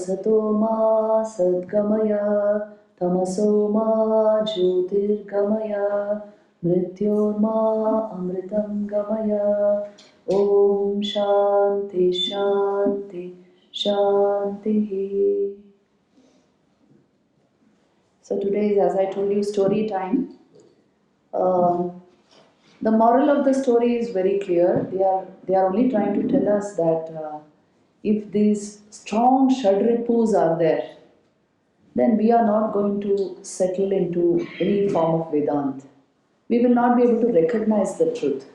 Sato ma sadgamaya tamaso ma jyotirgamaya mrityorma amritam gamaya. Om Shanti Shanti Shanti. So today is, as I told you, story time. The moral of the story is very clear. They are only trying to tell us that if these strong Shadripus are there, then we are not going to settle into any form of Vedant. We will not be able to recognize the truth.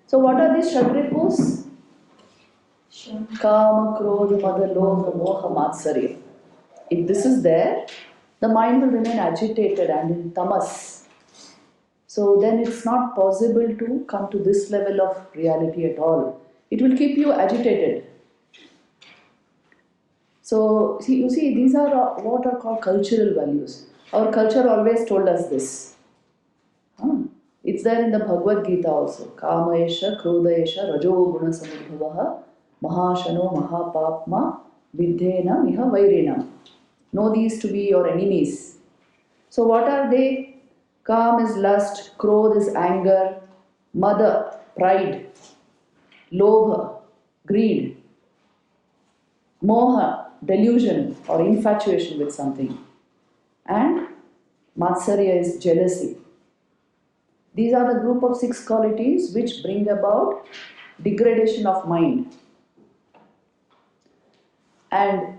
So what are these Shadripus? Kama, Krodha, Mada, Lobha, Moha, Matsarya. If this is there, the mind will remain agitated and in tamas. So then it's not possible to come to this level of reality at all. It will keep you agitated. So you see, these are what are called cultural values. Our culture always told us this. It's there in the Bhagavad Gita also. Kamayesha, Krodayesha, Rajo Guna Samudbhavaha, Mahashano Mahapapma, Vidhena Miha Vairena. Know these to be your enemies. So what are they? Kam is lust, Krodh is anger, Mada, pride, Lobha, greed, Moha, delusion or infatuation with something, and Matsarya is jealousy. These are the group of 6 qualities which bring about degradation of mind and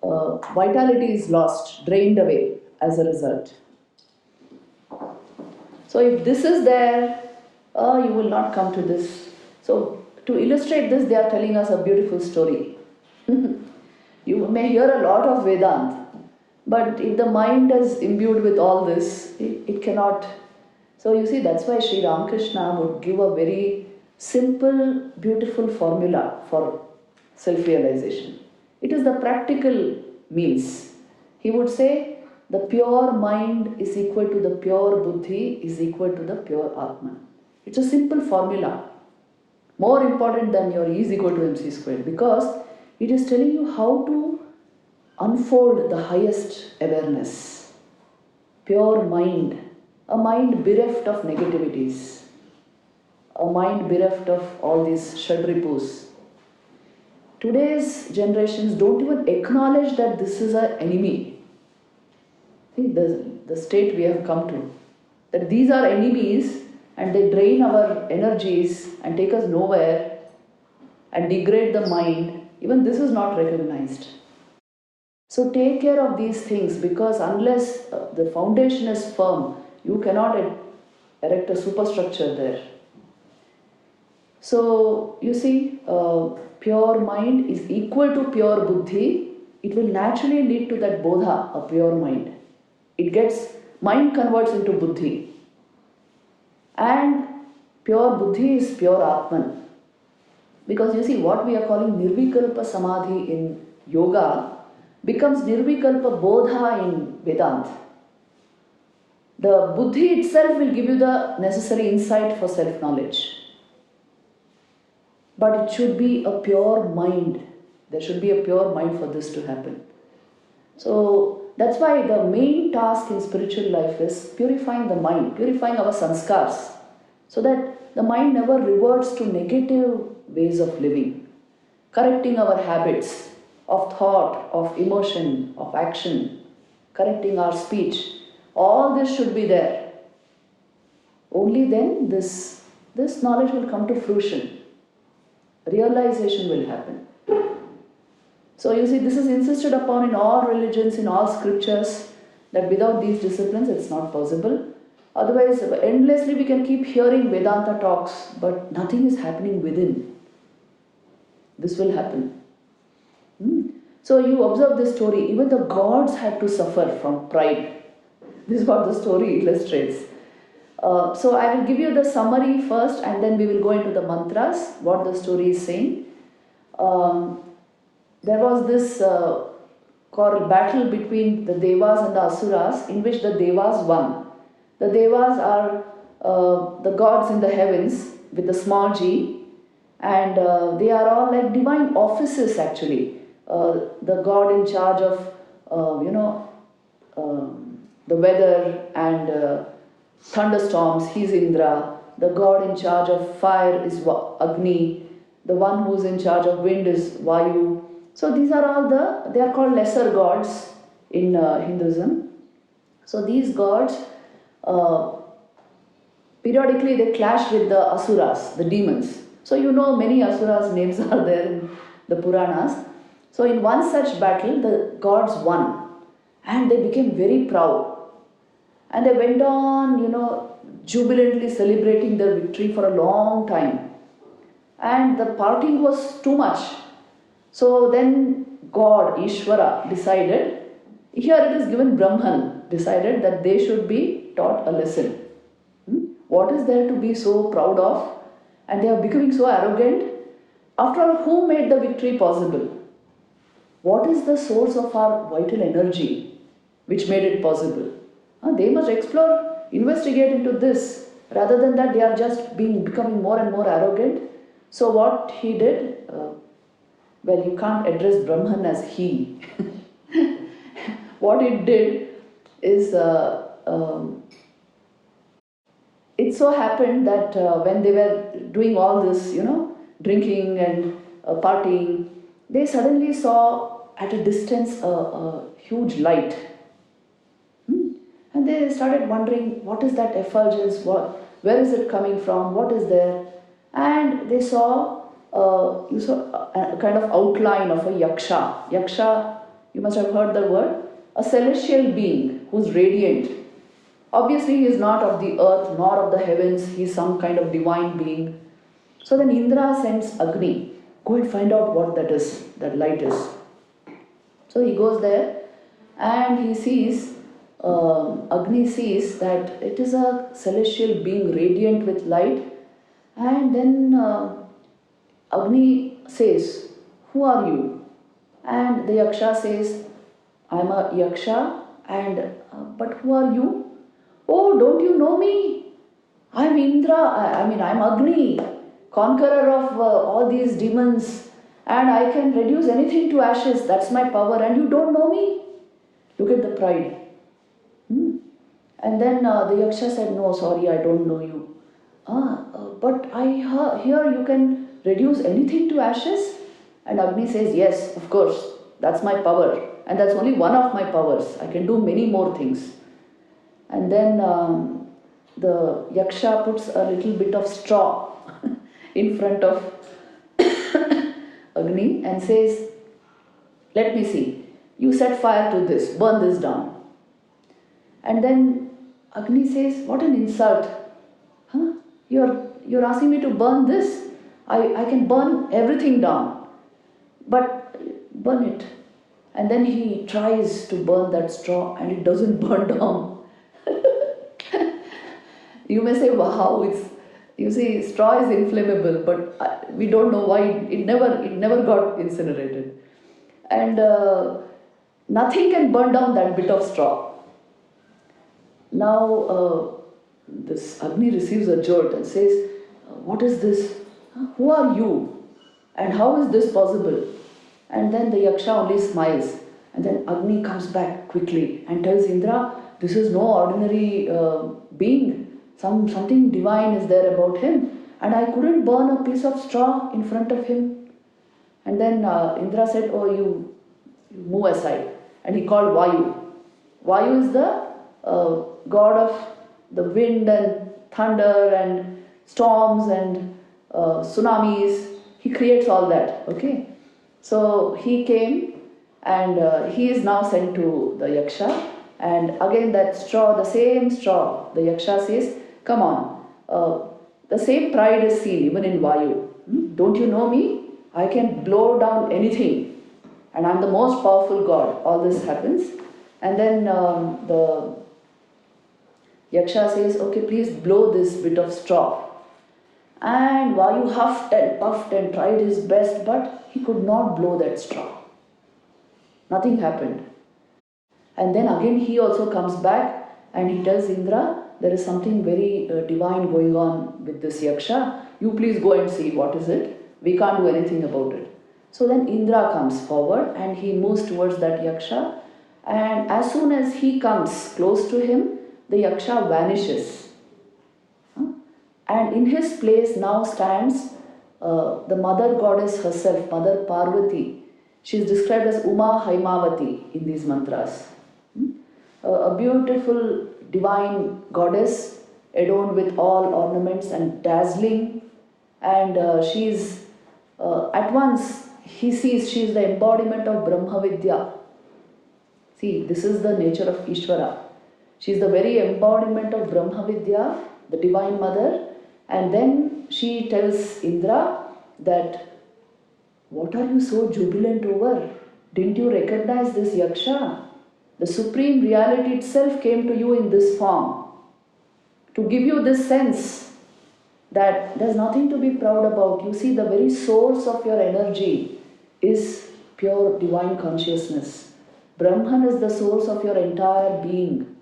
vitality is lost, drained away as a result. So if this is there, you will not come to this. So to illustrate this, they are telling us a beautiful story. You may hear a lot of Vedant, but if the mind is imbued with all this, it cannot. So you see, that's why Sri Ramakrishna would give a very simple, beautiful formula for self-realization. It is the practical means. He would say, the pure mind is equal to the pure buddhi is equal to the pure Atman. It's a simple formula. More important than your E is equal to MC squared, because it is telling you how to unfold the highest awareness. Pure mind. A mind bereft of negativities. A mind bereft of all these Shadripus. Today's generations don't even acknowledge that this is an enemy. See, the state we have come to. That these are enemies and they drain our energies and take us nowhere and degrade the mind. Even this is not recognized. So take care of these things, because unless the foundation is firm, you cannot erect a superstructure there. So you see, pure mind is equal to pure buddhi. It will naturally lead to that bodha, a pure mind. Mind converts into buddhi. And pure buddhi is pure Atman. Because you see, what we are calling nirvikalpa samadhi in yoga becomes nirvikalpa bodha in Vedanta. The buddhi itself will give you the necessary insight for self-knowledge. But it should be a pure mind. There should be a pure mind for this to happen. So that's why the main task in spiritual life is purifying the mind, purifying our sanskars, so that the mind never reverts to negative ways of living, correcting our habits of thought, of emotion, of action, correcting our speech. All this should be there. Only then this knowledge will come to fruition. Realization will happen. So you see, this is insisted upon in all religions, in all scriptures, that without these disciplines it's not possible. Otherwise, endlessly we can keep hearing Vedanta talks, but nothing is happening within. This will happen. So you observe this story, even the gods had to suffer from pride. This is what the story illustrates. So I will give you the summary first, and then we will go into the mantras, what the story is saying. There was this called battle between the Devas and the Asuras, in which the Devas won. The Devas are the gods in the heavens with a small g, And they are all like divine offices actually. The god in charge of, the weather and thunderstorms, he's Indra. The god in charge of fire is Agni. The one who's in charge of wind is Vayu. So these are all they are called lesser gods in Hinduism. So these gods, uh, periodically they clash with the asuras, the demons. So you know many asuras names are there in the Puranas. So in one such battle, the gods won and they became very proud. And they went on, jubilantly celebrating their victory for a long time. And the partying was too much. So then God, Ishvara, decided, here it is given Brahman, decided that they should be taught a lesson. What is there to be so proud of? And they are becoming so arrogant. After all, who made the victory possible? What is the source of our vital energy which made it possible? They must explore, investigate into this. Rather than that, they are just becoming more and more arrogant. So what he did, well, you can't address Brahman as he. What it did is, it so happened that when they were doing all this, drinking and partying, they suddenly saw at a distance a huge light. And they started wondering, what is that effulgence? Where is it coming from? What is there? And they saw, a kind of outline of a yaksha. Yaksha, you must have heard the word, a celestial being who's radiant. Obviously, he is not of the earth nor of the heavens. He is some kind of divine being. So then Indra sends Agni, go and find out what that light is. So he goes there and he sees, Agni sees that it is a celestial being radiant with light. And then Agni says, who are you? And the Yaksha says, I'm a Yaksha, and but who are you? Oh, don't you know me? I'm Indra, I'm Agni, conqueror of all these demons, and I can reduce anything to ashes. That's my power, and you don't know me? Look at the pride. And then the Yaksha said, no, sorry, I don't know you. But I hear you can reduce anything to ashes? And Agni says, yes, of course, that's my power. And that's only one of my powers. I can do many more things. And then the Yaksha puts a little bit of straw in front of Agni and says, let me see, you set fire to this, burn this down. And then Agni says, what an insult. You're asking me to burn this? I can burn everything down, but burn it. And then he tries to burn that straw and it doesn't burn down. You may say, wow, you see, straw is inflammable, but we don't know why it never got incinerated. And nothing can burn down that bit of straw. Now, this Agni receives a jolt and says, what is this? Who are you? And how is this possible? And then the Yaksha only smiles. And then Agni comes back quickly and tells Indra, this is no ordinary being. Something divine is there about him. And I couldn't burn a piece of straw in front of him. And then Indra said, oh, you move aside. And he called Vayu. Vayu is the god of the wind and thunder and storms and tsunamis. He creates all that, okay? So he came and he is now sent to the Yaksha. And again that straw, the same straw, the Yaksha says, come on, the same pride is seen even in Vayu. Don't you know me? I can blow down anything. And I'm the most powerful god. All this happens. And then the Yaksha says, okay, please blow this bit of straw. And Vayu huffed and puffed and tried his best, but he could not blow that straw. Nothing happened. And then again he also comes back and he tells Indra, there is something very divine going on with this Yaksha. You please go and see what is it. we can't do anything about it. So then Indra comes forward and he moves towards that Yaksha, and as soon as he comes close to him, the Yaksha vanishes. Huh? And in his place now stands the mother goddess herself, Mother Parvati. She is described as Uma Haimavati in these mantras. Hmm? A beautiful divine goddess adorned with all ornaments and dazzling, and she is at once he sees she is the embodiment of Brahma Vidya. See, this is the nature of Ishvara. She is the very embodiment of Brahma Vidya, the Divine Mother, and then she tells Indra that, what are you so jubilant over? Didn't you recognize this Yaksha? The Supreme Reality itself came to you in this form to give you this sense that there's nothing to be proud about. You see, the very source of your energy is pure divine consciousness. Brahman is the source of your entire being.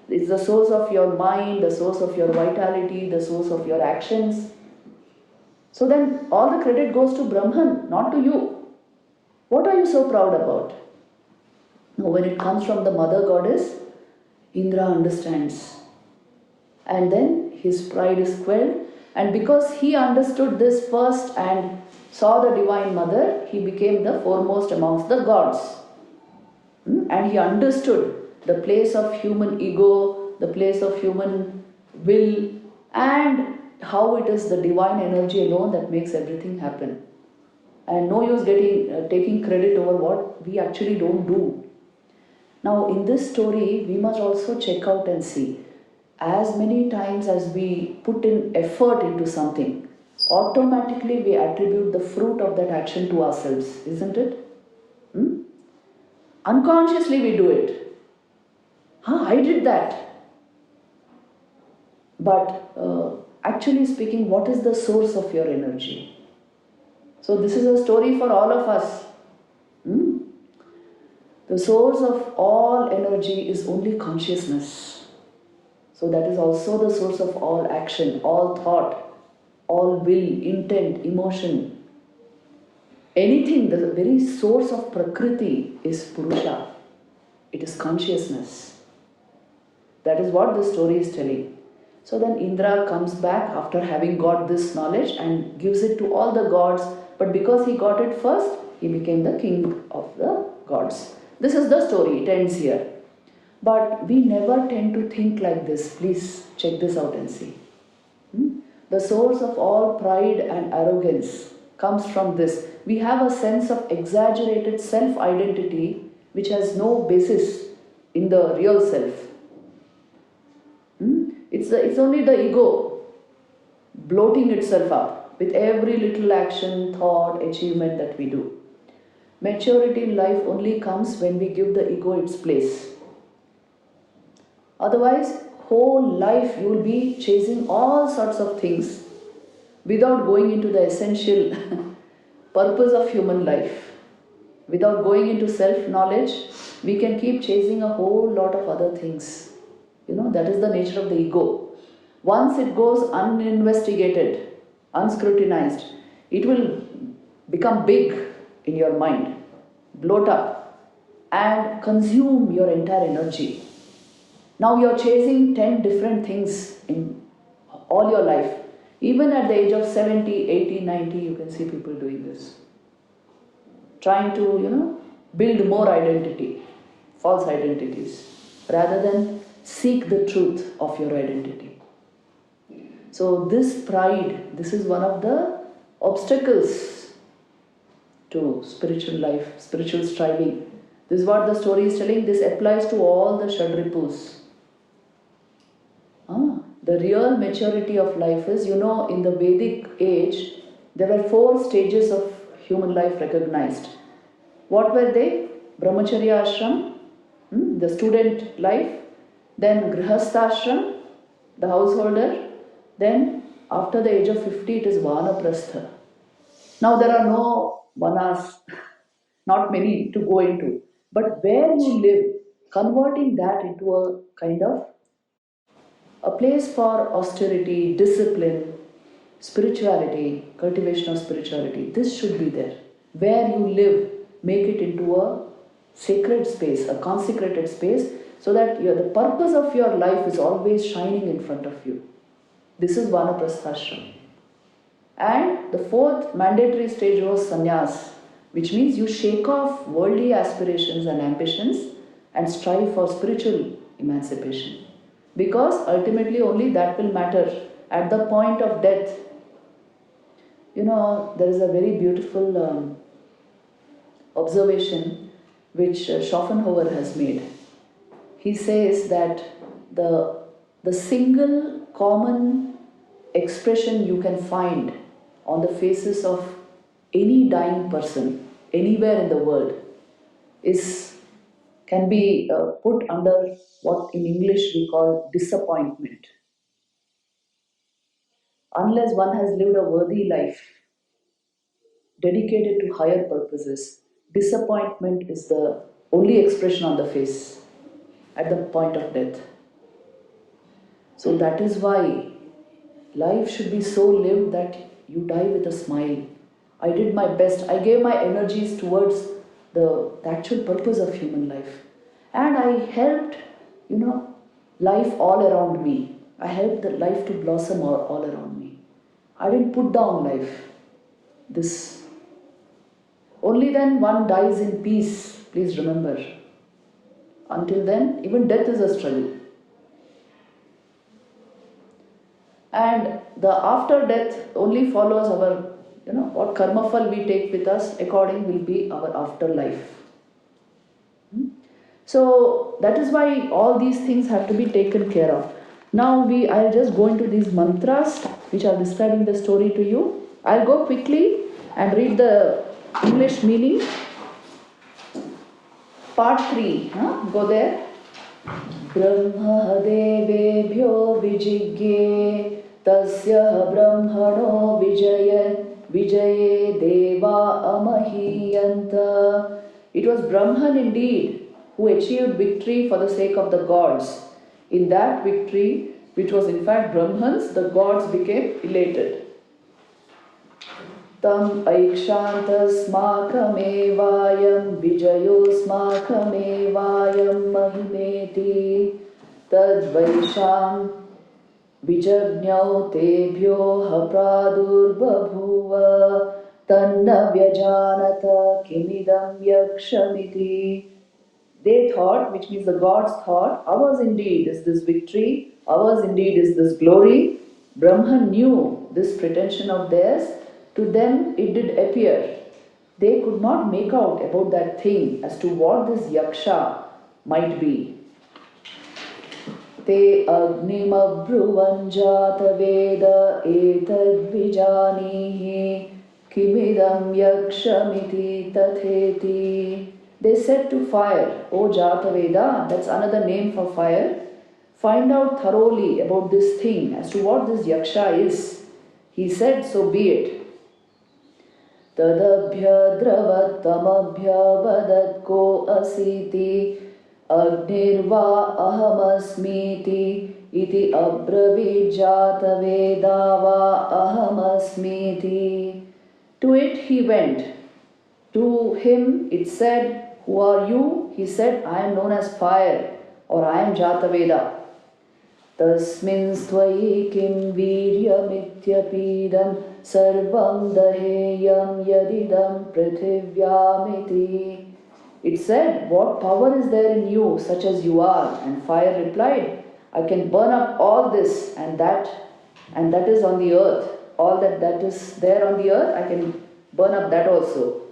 It's the source of your mind, the source of your vitality, the source of your actions. So then all the credit goes to Brahman, not to you. What are you so proud about? Now, when it comes from the mother goddess, Indra understands. And then his pride is quelled. And because he understood this first and saw the Divine Mother, he became the foremost amongst the gods. And he understood the place of human ego, the place of human will, and how it is the divine energy alone that makes everything happen. And no use taking credit over what we actually don't do. Now, in this story, we must also check out and see. As many times as we put in effort into something, automatically we attribute the fruit of that action to ourselves, isn't it? Unconsciously we do it. I did that. But actually speaking, what is the source of your energy? So this is a story for all of us. The source of all energy is only consciousness. So that is also the source of all action, all thought, all will, intent, emotion. Anything, the very source of Prakriti is Purusha. It is consciousness. That is what the story is telling. So then Indra comes back after having got this knowledge and gives it to all the gods. But because he got it first, he became the king of the gods. This is the story, it ends here. But we never tend to think like this. Please check this out and see. The source of all pride and arrogance comes from this. We have a sense of exaggerated self-identity which has no basis in the real self. It's only the ego bloating itself up with every little action, thought, achievement that we do. Maturity in life only comes when we give the ego its place. Otherwise, whole life you will be chasing all sorts of things without going into the essential purpose of human life. Without going into self-knowledge, we can keep chasing a whole lot of other things. That is the nature of the ego. Once it goes uninvestigated, unscrutinized, it will become big in your mind, bloat up, and consume your entire energy. Now you're chasing 10 different things in all your life. Even at the age of 70, 80, 90, you can see people doing this. Trying to, build more identity, false identities, rather than seek the truth of your identity. So this pride, this is one of the obstacles to spiritual life, spiritual striving. This is what the story is telling. This applies to all the Shadripus. The real maturity of life is, in the Vedic age, there were 4 stages of human life recognized. What were they? Brahmacharya ashram, the student life, then Grihastha ashram, the householder, then after the age of 50 it is Vanaprastha. Now there are no vanas, not many to go into, but where you live, converting that into a kind of a place for austerity, discipline, spirituality, cultivation of spirituality, this should be there. Where you live, make it into a sacred space, a consecrated space, so that the purpose of your life is always shining in front of you. This is Vanaprasthashram. And the fourth mandatory stage was sannyas, which means you shake off worldly aspirations and ambitions and strive for spiritual emancipation. Because ultimately only that will matter at the point of death. There is a very beautiful observation which Schopenhauer has made. He says that the single common expression you can find on the faces of any dying person anywhere in the world can be put under what in English we call disappointment. Unless one has lived a worthy life dedicated to higher purposes, disappointment is the only expression on the face at the point of death. So that is why life should be so lived that you die with a smile. I did my best. I gave my energies towards the actual purpose of human life. And I helped, life all around me. I helped the life to blossom all around me. I didn't put down life. Only then one dies in peace, please remember. Until then, even death is a struggle. And the after death only follows our, what karma phal we take with us, according will be our afterlife. So that is why all these things have to be taken care of. Now I'll just go into these mantras which are describing the story to you. I'll go quickly and read the English meaning. Part 3, go there. Brahma devebhyo vijigye tasya brahmano vijaye deva amahiyanta. It was Brahman indeed who achieved victory for the sake of the gods. In that victory, which was in fact Brahman's, the gods became elated. Tam aikshantasmakamevayam vijayosmakamevayam mahimeti tadvaisham vijagnyau tebhyo hapradurbabhuva tanna vyajanata kimidam yakshamiti. They thought, which means the gods thought, ours indeed is this victory, ours indeed is this glory. Brahman knew this pretension of theirs. To them it did appear. They could not make out about that thing as to what this yaksha might be. Te agnim abhruvanjata veda etad vijanihi kimidam yakshamiti tatheti. They said to fire, O Jataveda, that's another name for fire, find out thoroughly about this thing as to what this yaksha is. He said, so be it. Tadabhya dravatamabhya vadatko asiti agnirva ahamasmiti iti abravijataveda ahamasmiti. To it he went. To him it said, who are you? He said, I am known as fire, or I am Jataveda. Tasmin stvai kim viryamityapidam sarvam daheyam yadidam prithivyaamiti. It said, what power is there in you, such as you are? And fire replied, I can burn up all this and that is on the earth. All that is there on the earth, I can burn up that also.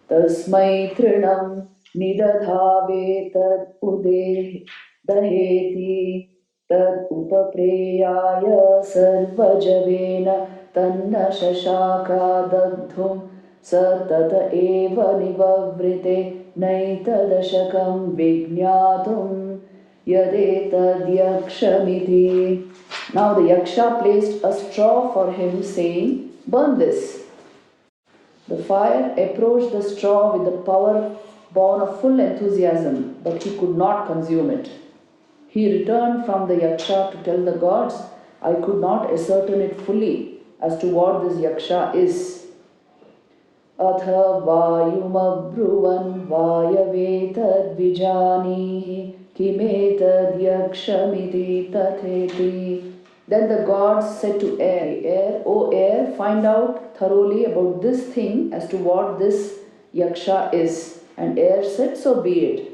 Tasmai trinam nidadhave tad ude daheti tad upapreyaya sarvajavena tanna shashaka dagdhum satata eva nivavrite naitadashakam vignatum yadetad yakshamiti. Now the yaksha placed a straw for him, saying, burn this. The fire approached the straw with the power born of full enthusiasm, but he could not consume it. He returned from the yaksha to tell the gods, I could not ascertain it fully, as to what this yaksha is. Atha vayumabruvan vayavetad vijanihi kimetad yakshamiti tatheti. Then the gods said to air, O air, find out thoroughly about this thing as to what this yaksha is. And air said, so be it.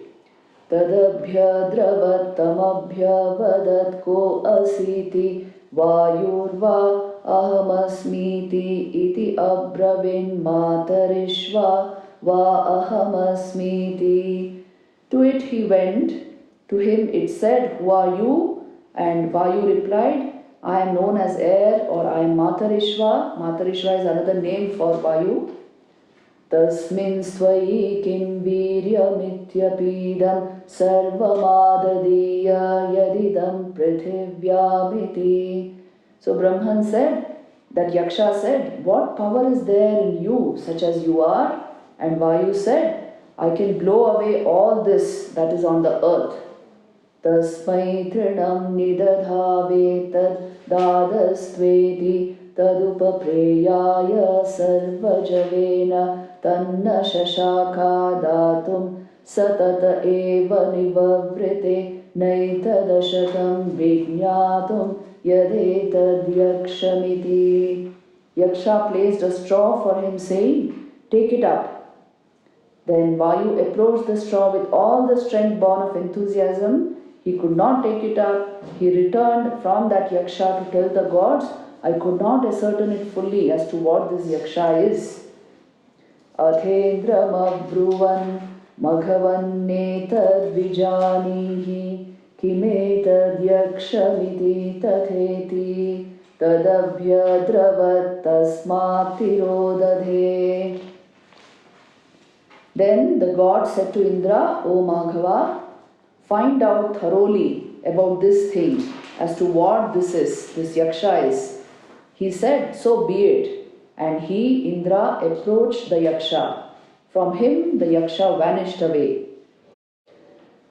Tadabhya dravatamabhya vadat ko asiti vayurva ahamasmiti iti abravin matarishva va ahamasmiti. To it he went, to him it said, who are you? And Vayu replied, I am known as air, or I am Matarishva. Matarishva is another name for Vayu. Tasmin svai kim viryamityapidam sarvamadadiya yadidam prithivyamitī. So Brahman said, that Yaksha said, what power is there in you, such as you are? And Vayu said, I can blow away all this that is on the earth. Tasmai trinam nidadhavetad dadastveti tadupapreyaya sarvajavena tanna shashaka datum satata eva nivavrite naitadashatam vijñātum yadetad yakshamiti. Yaksha placed a straw for him, saying, take it up. Then Vayu approached the straw with all the strength born of enthusiasm. He could not take it up. He returned from that yaksha to tell the gods, I could not ascertain it fully as to what this yaksha is. Athendram abruvan maghavan netad vijanihi kimetad yakshamiti tatheti tadabhya dravat tasmat tirodadhe. Then the god said to Indra, O Maghava, find out thoroughly about this thing as to what this is, this yaksha is. He said, so be it. And he, Indra, approached the yaksha. From him the yaksha vanished away.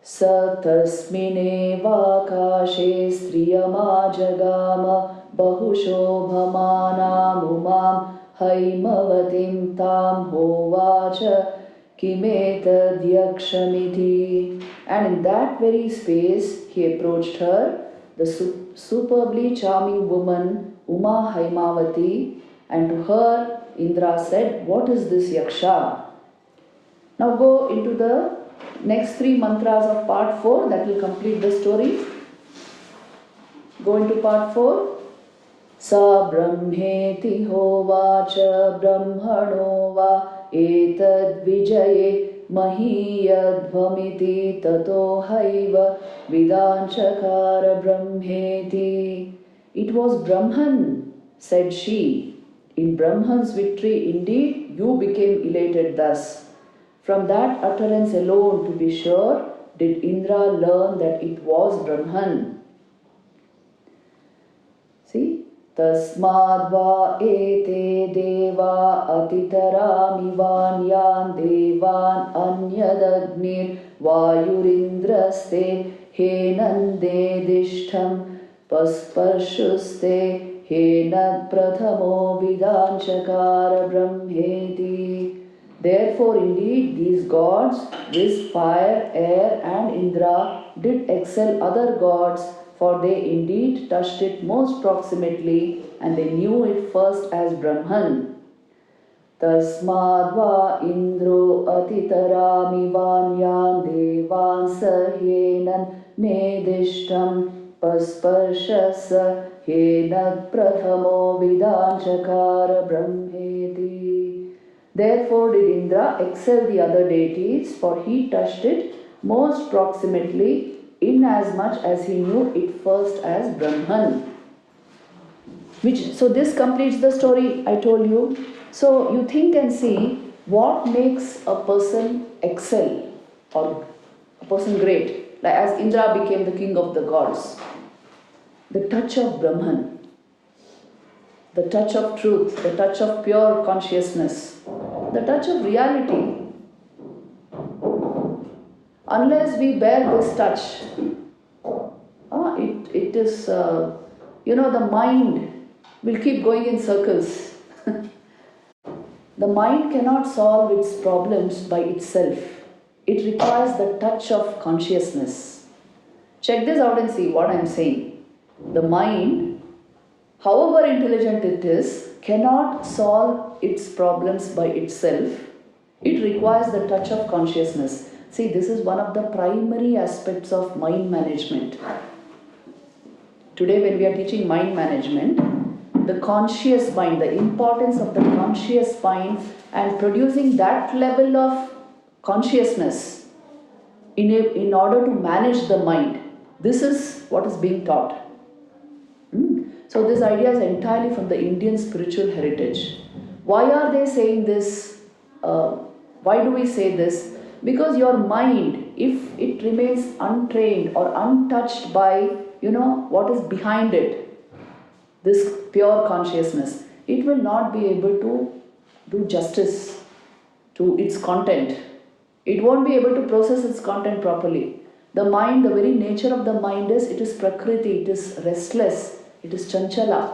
Sa tasmineva kashe striyama jagama bahushobhamanam umam haimavatim tam hovacha kimetad yakshamiti. And in that very space he approached her, the superbly charming woman Uma Haimavati, and to her Indra said, what is this yaksha? Now go into the next 3 mantras of part 4, that will complete the story. Go into part 4. Sa brahmeti hovacha brahmano va etad vijaye mahiyadvamiti tato haiva vidanchakara brahmeti. It was Brahman, said she. In Brahman's victory, indeed, you became elated thus. From that utterance alone, to be sure, did Indra learn that it was Brahman. See? Tasmadva ete deva atitarami vanyan devan anyadagnir vayurindraste henande dishtham pasparshuste henad prathamo vidanchakara brahmeti. Therefore, indeed, these gods, this fire, air, and Indra, did excel other gods, for they indeed touched it most proximately, and they knew it first as Brahman. Tasmadva Indro atitarami vanyan devan sahenan nedishtam pasparshasa henad prathamo vidanchakara brahmeti. Therefore did Indra excel the other deities, for he touched it most proximately, inasmuch as he knew it first as Brahman. So this completes the story I told you. So you think and see what makes a person excel or a person great. Like as Indra became the king of the gods. The touch of Brahman, the touch of truth, the touch of pure consciousness, the touch of reality. Unless we bear this touch, it is, the mind We'll keep going in circles. The mind cannot solve its problems by itself. It requires the touch of consciousness. Check this out and see what I'm saying. The mind, however intelligent it is, cannot solve its problems by itself. It requires the touch of consciousness. See, this is one of the primary aspects of mind management. Today, when we are teaching mind management, the conscious mind, the importance of the conscious mind and producing that level of consciousness in order to manage the mind. This is what is being taught. So this idea is entirely from the Indian spiritual heritage. Why are they saying this? Why do we say this? Because your mind, if it remains untrained or untouched by, what is behind it, this pure consciousness, it will not be able to do justice to its content. It won't be able to process its content properly. The mind, the very nature of the mind is, it is prakriti, it is restless, it is chanchala.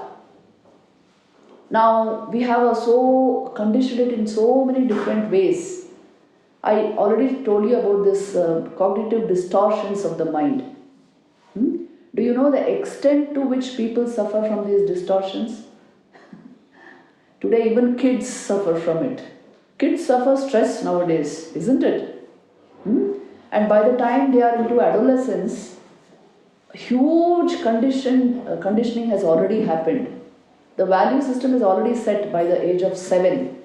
Now, we have so conditioned it in so many different ways. I already told you about this cognitive distortions of the mind. Do you know the extent to which people suffer from these distortions? Today, even kids suffer from it. Kids suffer stress nowadays, isn't it? And by the time they are into adolescence, huge conditioning has already happened. The value system is already set by the age of 7.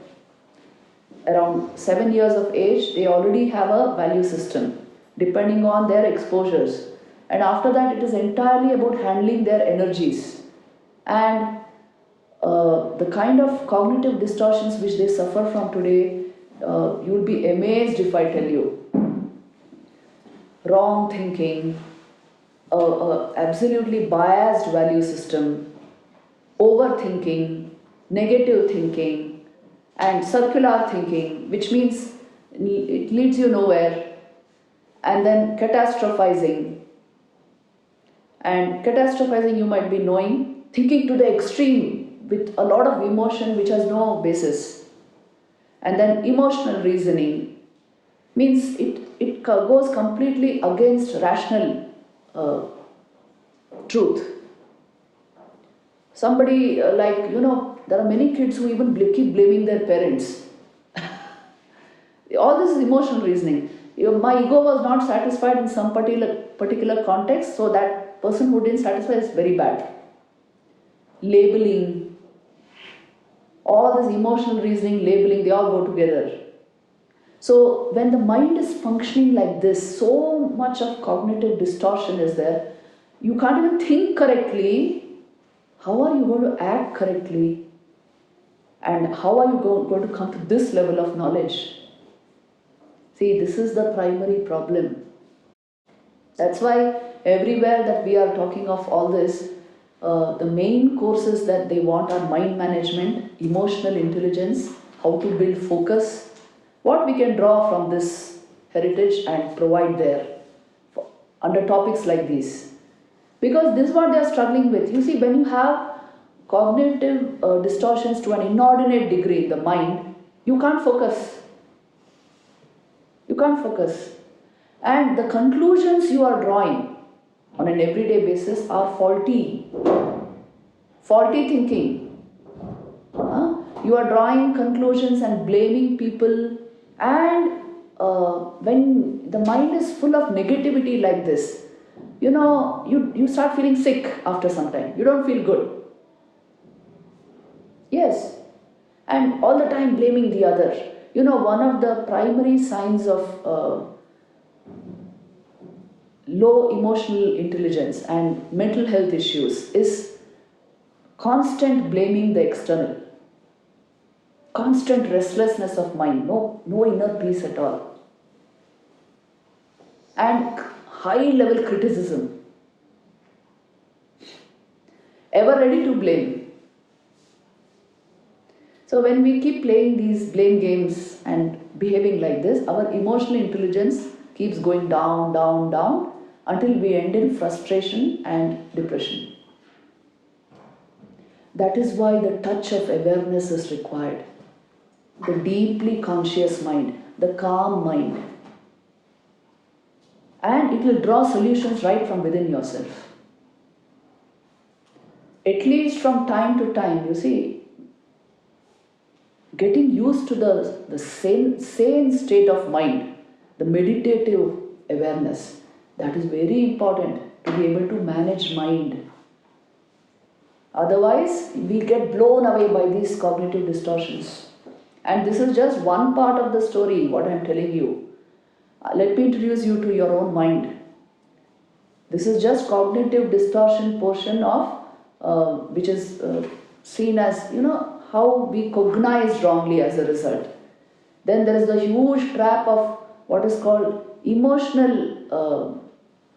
Around 7 years of age, they already have a value system depending on their exposures. And after that, it is entirely about handling their energies. And the kind of cognitive distortions which they suffer from today, you will be amazed if I tell you. Wrong thinking, absolutely biased value system, overthinking, negative thinking, and circular thinking, which means it leads you nowhere, and then catastrophizing. And catastrophizing, you might be knowing, thinking to the extreme with a lot of emotion which has no basis. And then emotional reasoning means it goes completely against rational truth. Somebody there are many kids who even keep blaming their parents. All this is emotional reasoning. My ego was not satisfied in some particular context, so that person who didn't satisfy is very bad. Labeling, all this emotional reasoning, labeling, they all go together. So when the mind is functioning like this, so much of cognitive distortion is there, you can't even think correctly. How are you going to act correctly? And how are you going to come to this level of knowledge? See, this is the primary problem. That's why everywhere that we are talking of all this, the main courses that they want are mind management, emotional intelligence, how to build focus, what we can draw from this heritage and provide there under topics like these. Because this is what they are struggling with. You see, when you have cognitive distortions to an inordinate degree in the mind, you can't focus. You can't focus. And the conclusions you are drawing on an everyday basis are faulty. Faulty thinking. You are drawing conclusions and blaming people. And when the mind is full of negativity like this, you start feeling sick after some time. You don't feel good. Yes. And all the time blaming the other. One of the primary signs of low emotional intelligence and mental health issues is constant blaming the external. Constant restlessness of mind. No inner peace at all. And high level criticism. Ever ready to blame. So when we keep playing these blame games and behaving like this, our emotional intelligence keeps going down, down, down until we end in frustration and depression. That is why the touch of awareness is required. The deeply conscious mind, the calm mind. And it will draw solutions right from within yourself. At least from time to time, you see, getting used to the sane state of mind, the meditative awareness, that is very important to be able to manage mind. Otherwise, we get blown away by these cognitive distortions. And this is just one part of the story, what I am telling you. Let me introduce you to your own mind. This is just cognitive distortion portion of which is seen as, how we cognize wrongly as a result. Then there is the huge trap of what is called emotional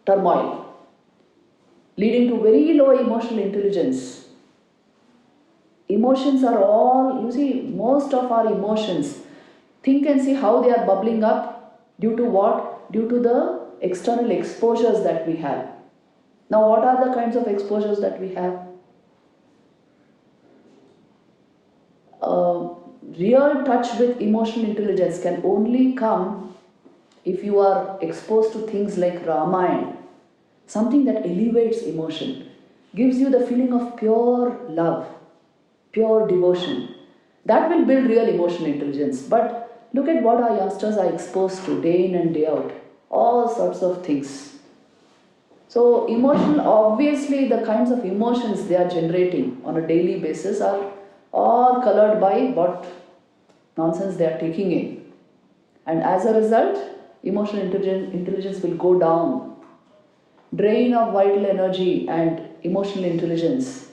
turmoil, leading to very low emotional intelligence. Emotions are all, you see, most of our emotions, think and see how they are bubbling up due to what? Due to the external exposures that we have. Now, what are the kinds of exposures that we have? Real touch with emotional intelligence can only come if you are exposed to things like Ramayana, something that elevates emotion, gives you the feeling of pure love, pure devotion. That will build real emotional intelligence. But look at what our youngsters are exposed to day in and day out. All sorts of things. So emotional, obviously the kinds of emotions they are generating on a daily basis are all colored by what nonsense they are taking in. And as a result, emotional intelligence will go down. Drain of vital energy and emotional intelligence.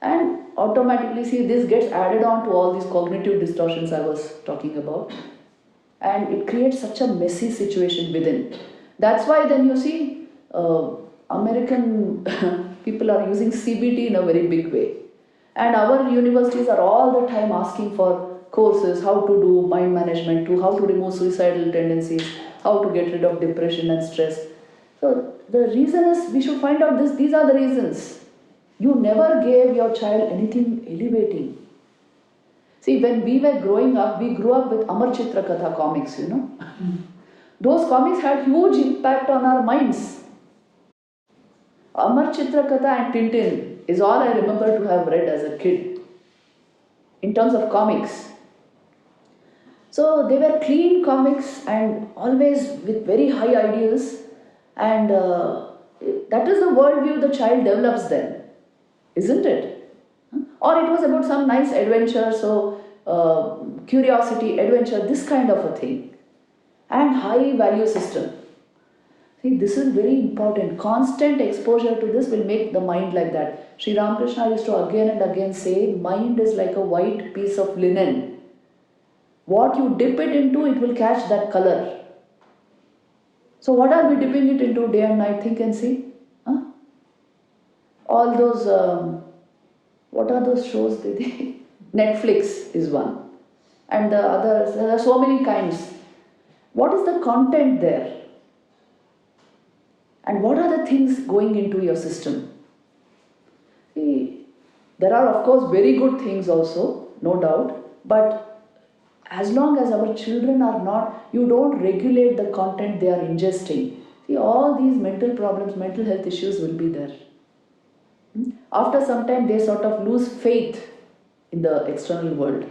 And automatically, see, this gets added on to all these cognitive distortions I was talking about. And it creates such a messy situation within. That's why then you see, American people are using CBT in a very big way. And our universities are all the time asking for courses, how to do mind management, to how to remove suicidal tendencies, how to get rid of depression and stress. So the reason is we should find out this. These are the reasons. You never gave your child anything elevating. See, when we were growing up, we grew up with Amar Chitra Katha comics, Those comics had huge impact on our minds. Amar Chitra Katha and Tintin is all I remember to have read as a kid in terms of comics. So they were clean comics and always with very high ideals, and that is the worldview the child develops then, isn't it? Or it was about some nice adventure, so curiosity, adventure, this kind of a thing, and high value system. See, this is very important. Constant exposure to this will make the mind like that. Sri Ramakrishna used to again and again say, mind is like a white piece of linen. What you dip it into, it will catch that color. So what are we dipping it into day and night? Think and see. Huh? All those, what are those shows? Netflix is one. And the others, there are so many kinds. What is the content there? And what are the things going into your system? See, there are of course very good things also, no doubt, but as long as our children are not, you don't regulate the content they are ingesting. See, all these mental problems, mental health issues will be there. After some time, they sort of lose faith in the external world.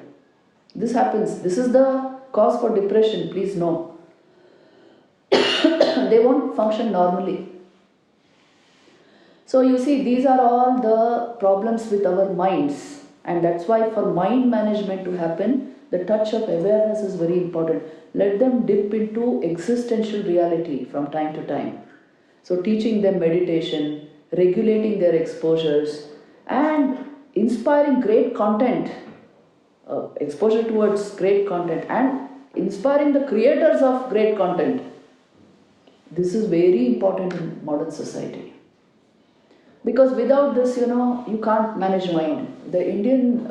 This happens. This is the cause for depression, please know. They won't function normally. So you see, these are all the problems with our minds. And that's why for mind management to happen, the touch of awareness is very important. Let them dip into existential reality from time to time. So teaching them meditation, regulating their exposures, and inspiring great content, exposure towards great content, and inspiring the creators of great content. This is very important in modern society. Because without this, you can't manage mind. The Indian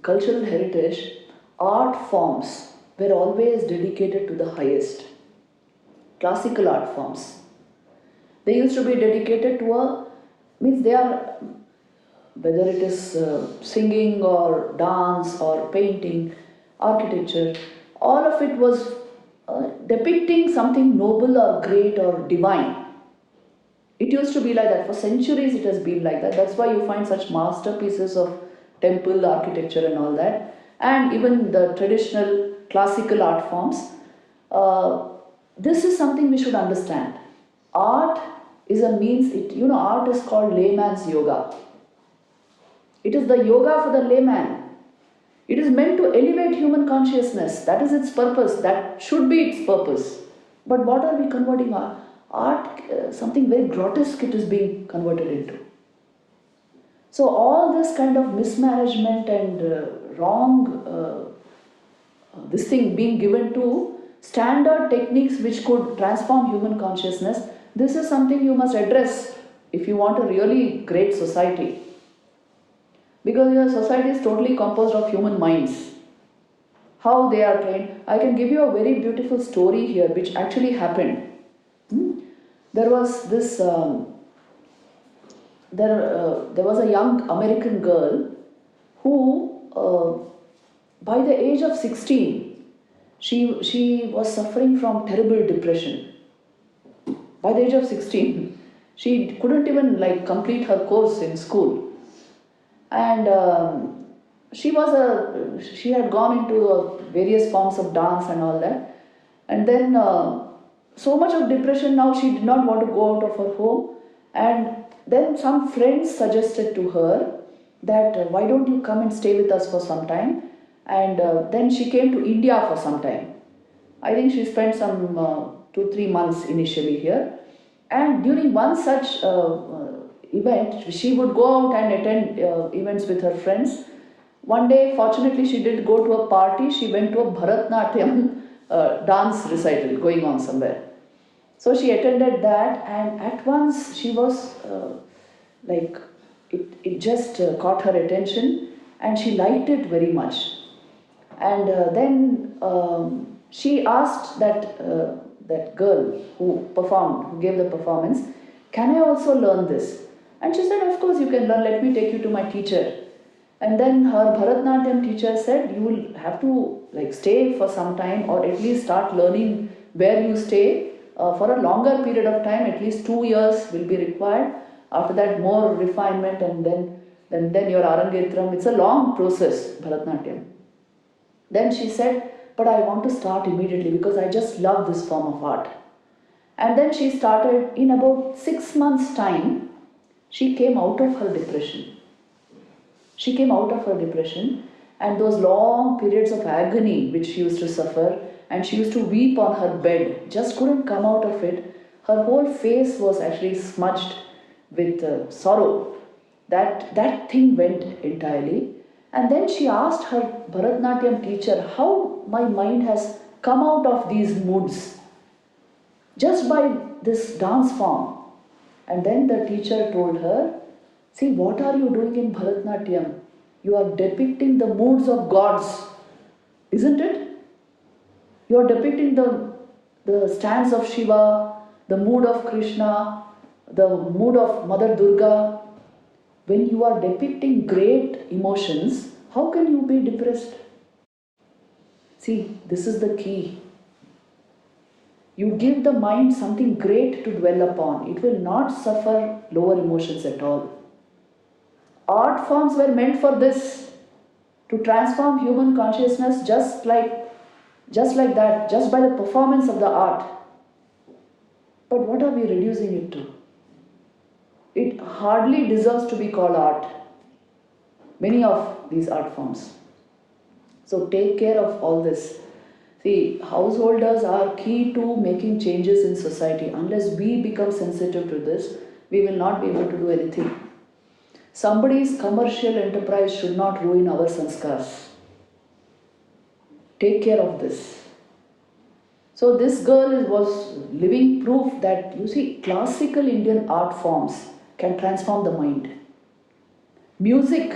cultural heritage, art forms were always dedicated to the highest. Classical art forms. They used to be dedicated to they are whether it is singing or dance or painting, architecture, all of it was depicting something noble or great or divine. It used to be like that. For centuries it has been like that. That's why you find such masterpieces of temple architecture and all that. And even the traditional classical art forms. Uh, this is something we should understand. Art is a means, art is called layman's yoga. It is the yoga for the layman. It is meant to elevate human consciousness. That is its purpose. That should be its purpose. But what are we converting art? Something very grotesque it is being converted into. So all this kind of mismanagement and wrong this thing being given to standard techniques which could transform human consciousness, this is something you must address if you want a really great society. Because your society is totally composed of human minds. How they are trained. I can give you a very beautiful story here which actually happened. There was this, there was a young American girl who, by the age of 16, she was suffering from terrible depression. By the age of 16, she couldn't even complete her course in school, and she had gone into various forms of dance and all that, and then so much of depression now she did not want to go out of her home, and then some friends suggested to her that why don't you come and stay with us for some time, and then she came to India for some time. I think she spent some 2-3 months initially here, and during one such event she would go out and attend events with her friends. One day, fortunately, she did go to a party. She went to a Bharatnatyam dance recital going on somewhere. So she attended that, and at once she was it just caught her attention, and she liked it very much. And then she asked that girl who gave the performance, "Can I also learn this?" And she said, "Of course you can learn. Let me take you to my teacher." And then her Bharatnatyam teacher said, "You will have to stay for some time, or at least start learning where you stay for a longer period of time. At least 2 years will be required. After that, more refinement, and then your Arangetram. It's a long process, Bharatnatyam." Then she said, "But I want to start immediately because I just love this form of art." And then she started. In about 6 months' time, she came out of her depression. She came out of her depression, and those long periods of agony which she used to suffer, and she used to weep on her bed, just couldn't come out of it. Her whole face was actually smudged with sorrow. That thing went entirely. And then she asked her Bharatnatyam teacher, "How my mind has come out of these moods just by this dance form?" And then the teacher told her, "See, what are you doing in Bharatnatyam? You are depicting the moods of gods, isn't it? You are depicting the stance of Shiva, the mood of Krishna, the mood of Mother Durga. When you are depicting great emotions, how can you be depressed?" See, this is the key. You give the mind something great to dwell upon. It will not suffer lower emotions at all. Art forms were meant for this, to transform human consciousness just like that, just by the performance of the art. But what are we reducing it to? It hardly deserves to be called art, many of these art forms. So take care of all this. See, householders are key to making changes in society. Unless we become sensitive to this, we will not be able to do anything. Somebody's commercial enterprise should not ruin our sanskars. Take care of this. So this girl was living proof that, you see, classical Indian art forms can transform the mind. Music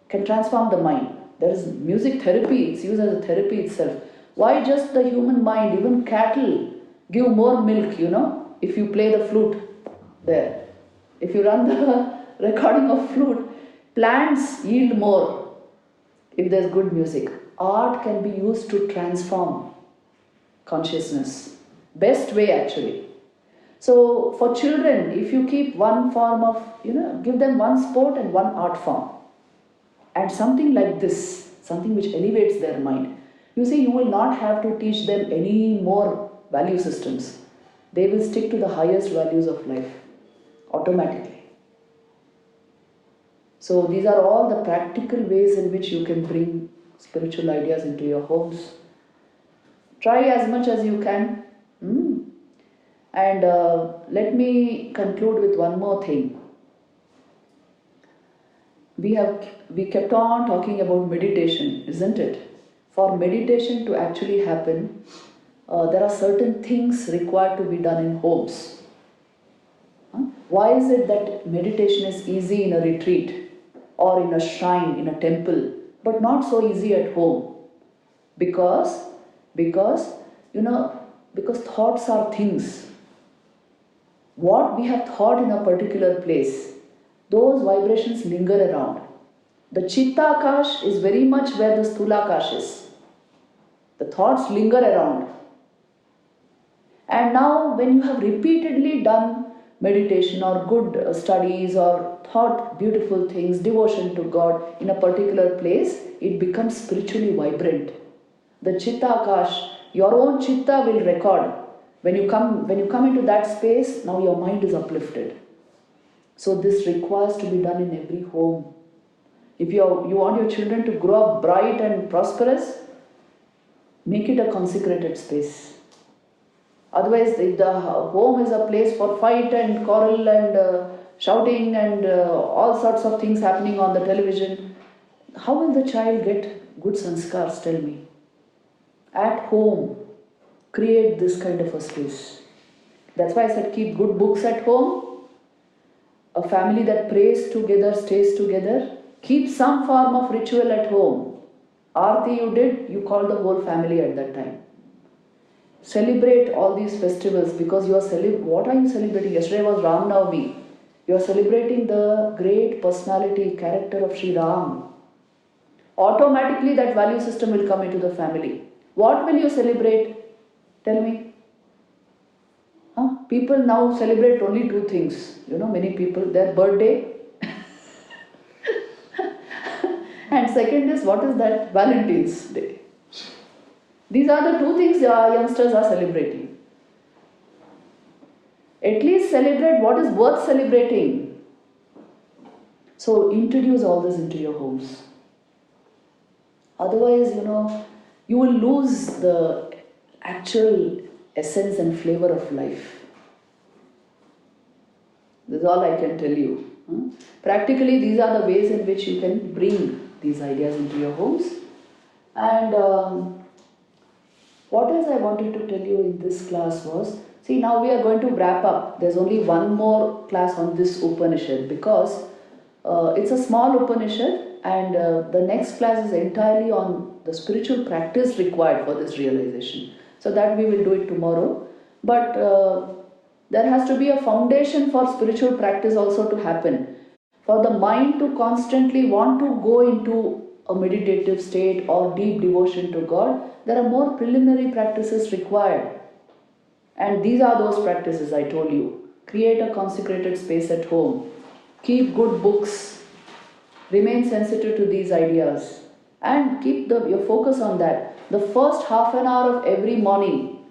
can transform the mind. There is music therapy, it's used as a therapy itself. Why just the human mind? Even cattle give more milk, if you play the flute there. If you run the recording of flute, Plants yield more if there's good music. Art can be used to transform consciousness. Best way actually. So for children, if you keep one form of, give them one sport and one art form, and something like this, something which elevates their mind, you see, you will not have to teach them any more value systems. They will stick to the highest values of life automatically. So these are all the practical ways in which you can bring spiritual ideas into your homes. Try as much as you can. And let me conclude with one more thing. We kept on talking about meditation, isn't it? For meditation to actually happen, there are certain things required to be done in homes. Why is it that meditation is easy in a retreat or in a shrine, in a temple, but not so easy at home? Because thoughts are things. What we have thought in a particular place, those vibrations linger around. The Chittakash is very much where the Stulakash is. The thoughts linger around. And now when you have repeatedly done meditation or good studies or thought beautiful things, devotion to God in a particular place, it becomes spiritually vibrant. The Chittakash, your own Chitta will record. When you come into that space, now your mind is uplifted. So this requires to be done in every home. If you want your children to grow up bright and prosperous, make it a consecrated space. Otherwise, if the home is a place for fight and quarrel and shouting and all sorts of things happening on the television, how will the child get good sanskars, tell me? At home, create this kind of a space. That's why I said keep good books at home. A family that prays together, stays together. Keep some form of ritual at home. Aarti you did, you called the whole family at that time. Celebrate all these festivals because what are you celebrating? Yesterday was Ram Navami. You are celebrating the great personality, character of Sri Ram. Automatically that value system will come into the family. What will you celebrate? Tell me. People now celebrate only two things. Many people, their birthday and second is, what is that? Valentine's Day. These are the two things youngsters are celebrating. At least celebrate what is worth celebrating. So introduce all this into your homes. Otherwise, you will lose the actual essence and flavor of life. This is all I can tell you. Practically, these are the ways in which you can bring these ideas into your homes. And what else I wanted to tell you in this class was, see, now we are going to wrap up. There's only one more class on this Upanishad because it's a small Upanishad and the next class is entirely on the spiritual practice required for this realization. So that we will do it tomorrow. But there has to be a foundation for spiritual practice also to happen. For the mind to constantly want to go into a meditative state or deep devotion to God, there are more preliminary practices required. And these are those practices I told you. Create a consecrated space at home. Keep good books. Remain sensitive to these ideas. And keep your focus on that. The first half an hour of every morning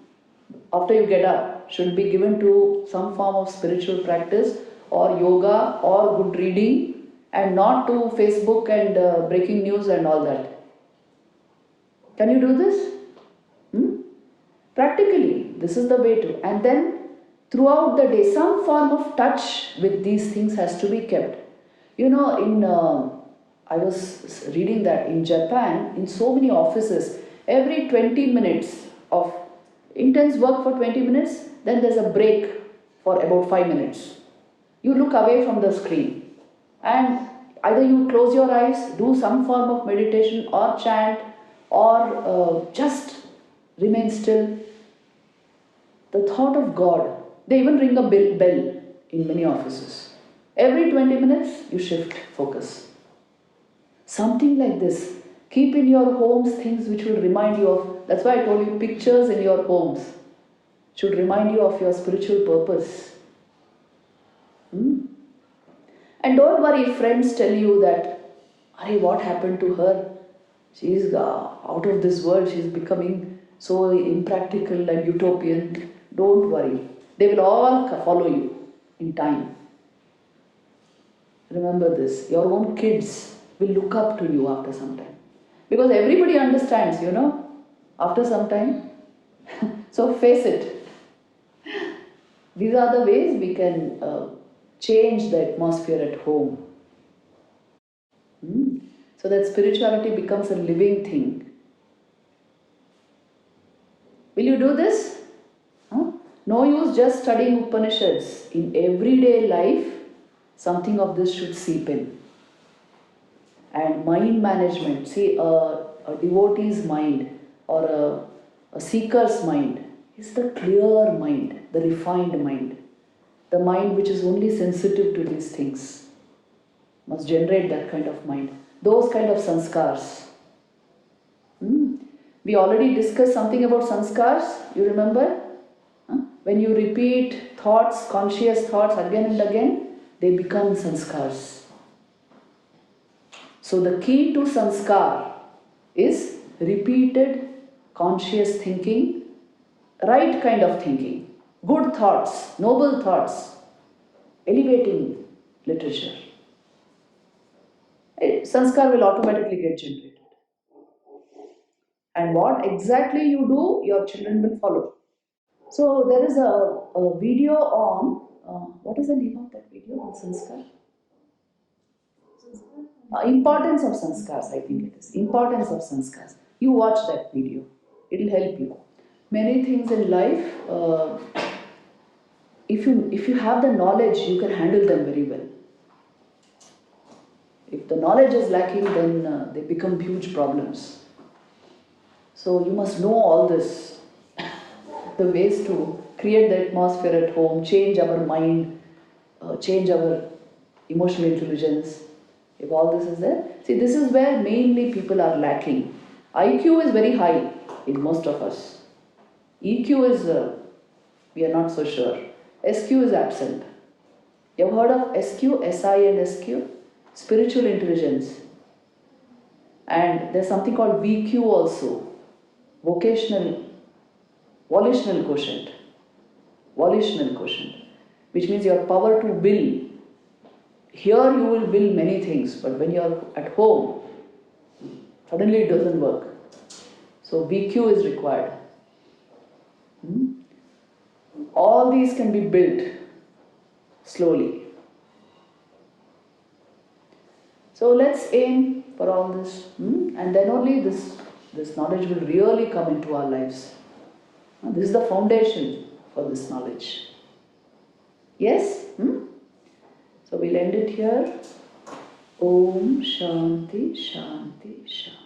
after you get up should be given to some form of spiritual practice or yoga or good reading and not to Facebook and breaking news and all that. Can you do this? Practically, this is the way to. And then throughout the day, some form of touch with these things has to be kept. I was reading that in Japan, in so many offices, every 20 minutes of intense work for 20 minutes, then there's a break for about 5 minutes. You look away from the screen and either you close your eyes, do some form of meditation or chant or just remain still. The thought of God, they even ring a bell in many offices. Every 20 minutes you shift focus. Something like this. Keep in your homes things which will remind you of, that's why I told you pictures in your homes should remind you of your spiritual purpose. And don't worry if friends tell you that, Arey, what happened to her? She's out of this world, she's becoming so impractical and utopian. Don't worry. They will all follow you in time. Remember this, your own kids will look up to you after some time. Because everybody understands, after some time. So face it. These are the ways we can change the atmosphere at home. So that spirituality becomes a living thing. Will you do this? No use just studying Upanishads. In everyday life, something of this should seep in. And mind management. See, a devotee's mind or a seeker's mind is the clear mind, the refined mind. The mind which is only sensitive to these things must generate that kind of mind. Those kind of sanskars. We already discussed something about sanskars, you remember? When you repeat thoughts, conscious thoughts again and again, they become sanskars. So the key to sanskar is repeated conscious thinking, right kind of thinking, good thoughts, noble thoughts, elevating literature. Sanskar will automatically get generated. And what exactly you do, your children will follow. So there is a video on, what is the name of that video on sanskar? Importance of sanskars, I think it is. Importance of sanskars. You watch that video. It will help you. Many things in life, if you have the knowledge, you can handle them very well. If the knowledge is lacking, then they become huge problems. So you must know all this. The ways to create the atmosphere at home, change our mind, change our emotional intelligence. If all this is there, see, this is where mainly people are lacking. IQ is very high in most of us. EQ is, we are not so sure. SQ is absent. You have heard of SQ, SI and SQ? Spiritual intelligence. And there's something called VQ also. Volitional quotient. Volitional quotient. Which means your power to will. Here you will will many things, but when you are at home, suddenly it doesn't work. So VQ is required. All these can be built slowly. So let's aim for all this, and then only this knowledge will really come into our lives. This is the foundation for this knowledge. Yes? So we'll end it here. Om Shanti Shanti Shanti.